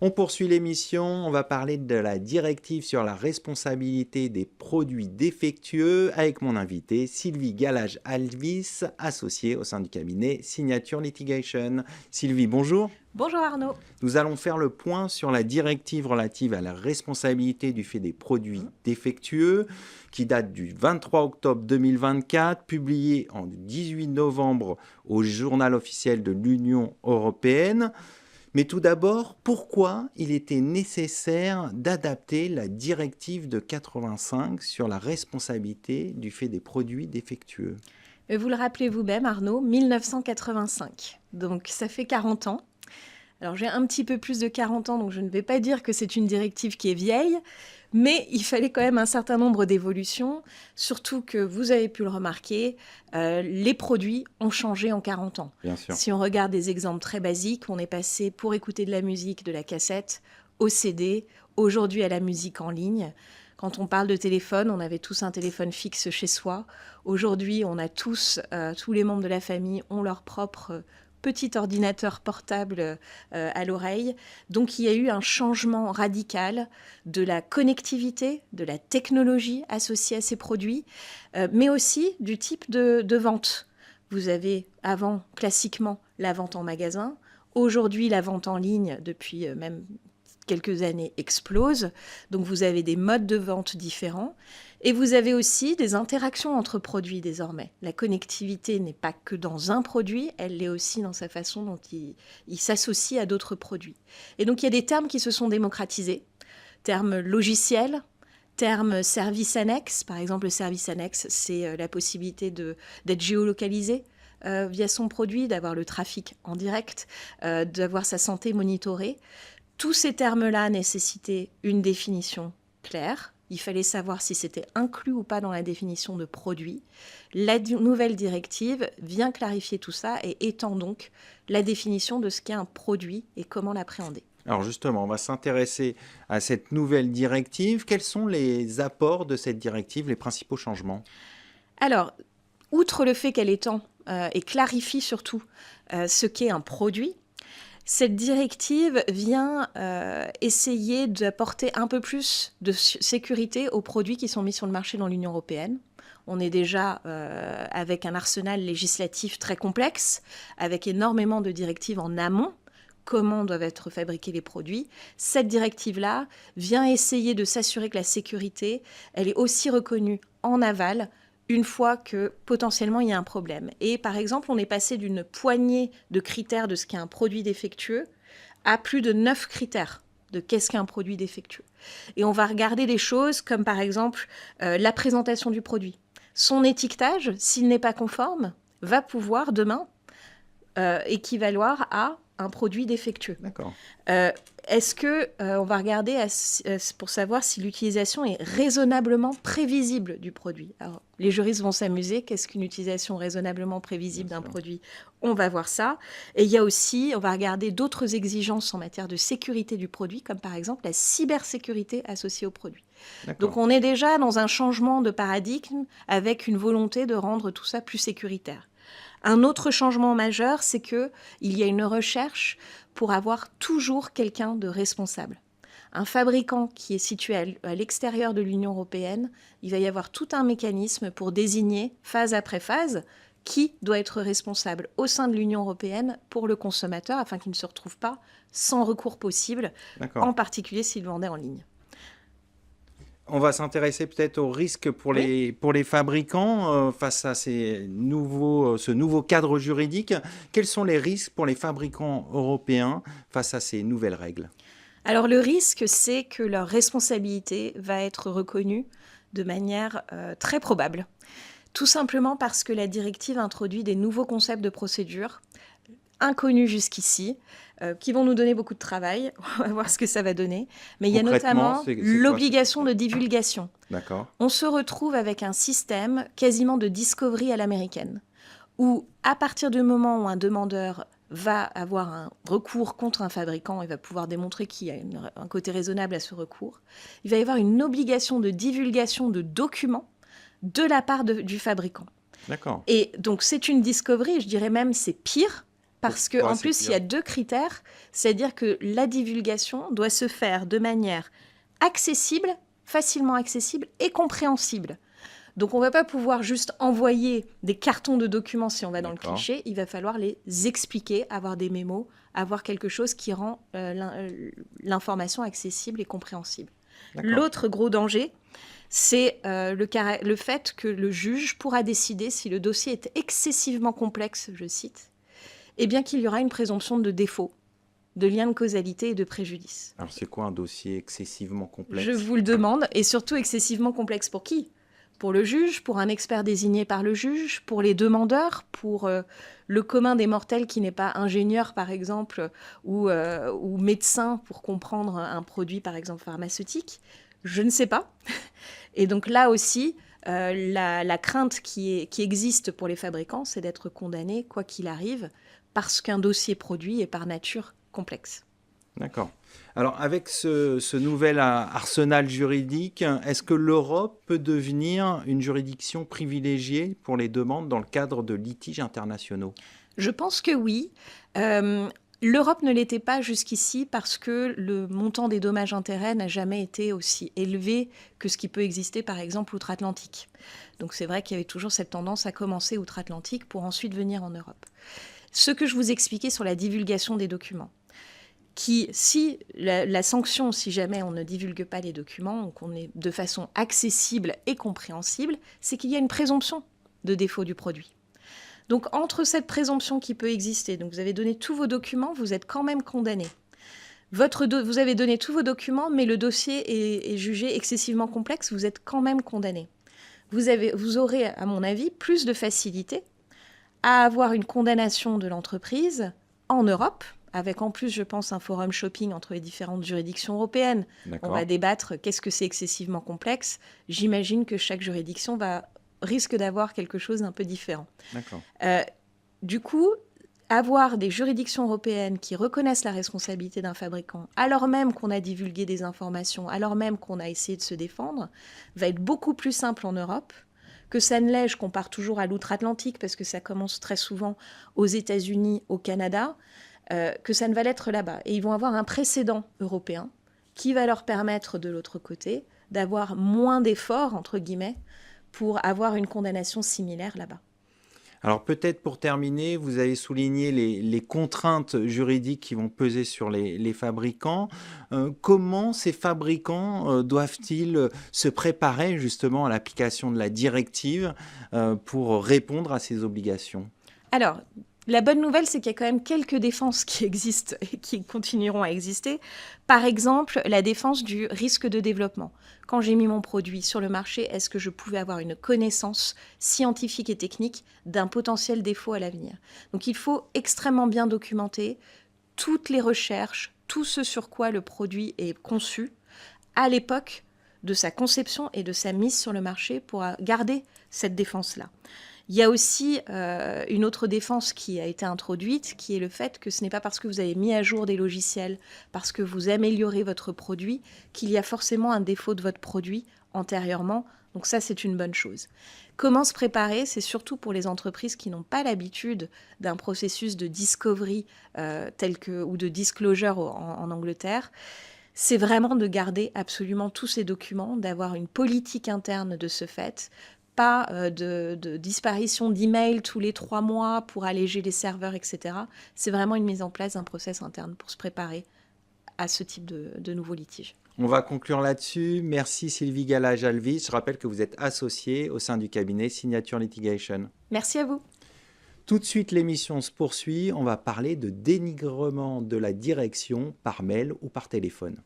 On poursuit l'émission, on va parler de la directive sur la responsabilité des produits défectueux avec mon invité Sylvie Galage-Alvis, associée au sein du cabinet Signature Litigation. Sylvie, bonjour. Bonjour Arnaud. Nous allons faire le point sur la directive relative à la responsabilité du fait des produits défectueux qui date du 23 octobre 2024, publiée en 18 novembre au Journal officiel de l'Union européenne. Mais tout d'abord, pourquoi il était nécessaire d'adapter la directive de 85 sur la responsabilité du fait des produits défectueux? Vous le rappelez vous-même Arnaud, 1985. Donc ça fait 40 ans. Alors j'ai un petit peu plus de 40 ans, donc je ne vais pas dire que c'est une directive qui est vieille, mais il fallait quand même un certain nombre d'évolutions, surtout que vous avez pu le remarquer, les produits ont changé en 40 ans. Bien sûr. Si on regarde des exemples très basiques, on est passé pour écouter de la musique de la cassette au CD, aujourd'hui à la musique en ligne. Quand on parle de téléphone, on avait tous un téléphone fixe chez soi. Aujourd'hui, on a tous les membres de la famille ont leur propre petit ordinateur portable à l'oreille. Donc, il y a eu un changement radical de la connectivité, de la technologie associée à ces produits, mais aussi du type de vente. Vous avez avant, classiquement, la vente en magasin. Aujourd'hui, la vente en ligne, depuis même quelques années, explose. Donc, vous avez des modes de vente différents. Et vous avez aussi des interactions entre produits désormais. La connectivité n'est pas que dans un produit, elle l'est aussi dans sa façon dont il s'associe à d'autres produits. Et donc il y a des termes qui se sont démocratisés, termes logiciels, termes services annexes. Par exemple, le service annexe, c'est la possibilité d'être géolocalisé via son produit, d'avoir le trafic en direct, d'avoir sa santé monitorée. Tous ces termes-là nécessitaient une définition claire. Il fallait savoir si c'était inclus ou pas dans la définition de produit. La nouvelle directive vient clarifier tout ça et étend donc la définition de ce qu'est un produit et comment l'appréhender. Alors justement, on va s'intéresser à cette nouvelle directive. Quels sont les apports de cette directive, les principaux changements? Alors, outre le fait qu'elle étend et clarifie surtout ce qu'est un produit, cette directive vient essayer d'apporter un peu plus de sécurité aux produits qui sont mis sur le marché dans l'Union européenne. On est déjà avec un arsenal législatif très complexe, avec énormément de directives en amont, comment doivent être fabriqués les produits. Cette directive-là vient essayer de s'assurer que la sécurité, elle est aussi reconnue en aval, une fois que potentiellement il y a un problème. Et par exemple, on est passé d'une poignée de critères de ce qu'est un produit défectueux à plus de 9 critères de qu'est-ce qu'un produit défectueux. Et on va regarder des choses comme par exemple la présentation du produit. Son étiquetage, s'il n'est pas conforme, va pouvoir demain équivaloir à un produit défectueux. D'accord. Est-ce que on va regarder pour savoir si l'utilisation est raisonnablement prévisible du produit? Alors, les juristes vont s'amuser. Qu'est-ce qu'une utilisation raisonnablement prévisible d'un produit? On va voir ça. Et il y a aussi, on va regarder d'autres exigences en matière de sécurité du produit, comme par exemple la cybersécurité associée au produit. Donc on est déjà dans un changement de paradigme avec une volonté de rendre tout ça plus sécuritaire. Un autre changement majeur, c'est qu'il y a une recherche pour avoir toujours quelqu'un de responsable. Un fabricant qui est situé à l'extérieur de l'Union européenne, il va y avoir tout un mécanisme pour désigner, phase après phase, qui doit être responsable au sein de l'Union européenne pour le consommateur, afin qu'il ne se retrouve pas sans recours possible, en particulier s'il vendait en ligne. On va s'intéresser peut-être aux risques pour les fabricants face à ce nouveau cadre juridique. Quels sont les risques pour les fabricants européens face à ces nouvelles règles? Alors le risque, c'est que leur responsabilité va être reconnue de manière très probable. Tout simplement parce que la directive introduit des nouveaux concepts de procédure inconnus jusqu'ici, qui vont nous donner beaucoup de travail. On va voir ce que ça va donner. Mais il y a notamment l'obligation de divulgation. D'accord. On se retrouve avec un système quasiment de discovery à l'américaine, où à partir du moment où un demandeur va avoir un recours contre un fabricant et va pouvoir démontrer qu'il y a un côté raisonnable à ce recours, il va y avoir une obligation de divulgation de documents de la part du fabricant. D'accord. Et donc c'est une discovery, je dirais même c'est pire, Parce Pourquoi qu'en c'est plus, il y a pire? 2 critères, c'est-à-dire que la divulgation doit se faire de manière accessible, facilement accessible et compréhensible. Donc on ne va pas pouvoir juste envoyer des cartons de documents si on va dans le D'accord, cliché, il va falloir les expliquer, avoir des mémos, avoir quelque chose qui rend l'information accessible et compréhensible. d'accord. L'autre gros danger, c'est le fait que le juge pourra décider si le dossier est excessivement complexe, je cite, eh bien qu'il y aura une présomption de défaut, de lien de causalité et de préjudice. Alors, c'est quoi un dossier excessivement Je complexe? vous le demande, et surtout excessivement complexe pour qui? Pour le juge, pour un expert désigné par le juge, pour les demandeurs, pour le commun des mortels qui n'est pas ingénieur, par exemple, ou médecin pour comprendre un produit, par exemple, pharmaceutique. Je ne sais pas. Et donc là aussi, la crainte qui existe pour les fabricants, c'est d'être condamnés, quoi qu'il arrive, parce qu'un dossier produit est par nature complexe. D'accord. Alors, avec ce nouvel arsenal juridique, est-ce que l'Europe peut devenir une juridiction privilégiée pour les demandes dans le cadre de litiges internationaux? Je pense que oui. Euh, L'Europe ne l'était pas jusqu'ici parce que le montant des dommages-intérêts n'a jamais été aussi élevé que ce qui peut exister, par exemple, outre-Atlantique. Donc c'est vrai qu'il y avait toujours cette tendance à commencer outre-Atlantique pour ensuite venir en Europe. Ce que je vous expliquais sur la divulgation des documents, si la sanction, si jamais on ne divulgue pas les documents, qu'on est de façon accessible et compréhensible, c'est qu'il y a une présomption de défaut du produit. Donc entre cette présomption qui peut exister, donc vous avez donné tous vos documents, vous êtes quand même condamné. Vous avez donné tous vos documents, mais le dossier est jugé excessivement complexe, vous êtes quand même condamné. Vous aurez, à mon avis, plus de facilité à avoir une condamnation de l'entreprise en Europe, avec en plus, je pense, un forum shopping entre les différentes juridictions européennes. On va D'accord, débattre qu'est-ce que c'est excessivement complexe. J'imagine que chaque juridiction risque d'avoir quelque chose d'un peu différent. d'accord. Euh, du coup, avoir des juridictions européennes qui reconnaissent la responsabilité d'un fabricant, alors même qu'on a divulgué des informations, alors même qu'on a essayé de se défendre, va être beaucoup plus simple en Europe que ça ne l'est. Je compare toujours à l'outre-Atlantique parce que ça commence très souvent aux États-Unis, au Canada, que ça ne va l'être là-bas. Et ils vont avoir un précédent européen qui va leur permettre de l'autre côté d'avoir moins d'efforts, entre guillemets, pour avoir une condamnation similaire là-bas. Alors peut-être pour terminer, vous avez souligné les contraintes juridiques qui vont peser sur les fabricants. Comment ces fabricants doivent-ils se préparer justement à l'application de la directive pour répondre à ces obligations? Alors, la bonne nouvelle, c'est qu'il y a quand même quelques défenses qui existent et qui continueront à exister. Par exemple, la défense du risque de développement. Quand j'ai mis mon produit sur le marché, est-ce que je pouvais avoir une connaissance scientifique et technique d'un potentiel défaut à l'avenir? Donc il faut extrêmement bien documenter toutes les recherches, tout ce sur quoi le produit est conçu à l'époque de sa conception et de sa mise sur le marché pour garder cette défense-là. Il y a aussi une autre défense qui a été introduite, qui est le fait que ce n'est pas parce que vous avez mis à jour des logiciels, parce que vous améliorez votre produit, qu'il y a forcément un défaut de votre produit antérieurement. Donc ça, c'est une bonne chose. Comment se préparer? C'est surtout pour les entreprises qui n'ont pas l'habitude d'un processus de discovery ou de disclosure en Angleterre. C'est vraiment de garder absolument tous ces documents, d'avoir une politique interne de ce fait, pas de disparition d'emails tous les 3 mois pour alléger les serveurs, etc. C'est vraiment une mise en place d'un process interne pour se préparer à ce type de nouveaux litiges. On va conclure là-dessus. Merci Sylvie Gala-Jalvis. Je rappelle que vous êtes associée au sein du cabinet Signature Litigation. Merci à vous. Tout de suite, l'émission se poursuit. On va parler de dénigrement de la direction par mail ou par téléphone.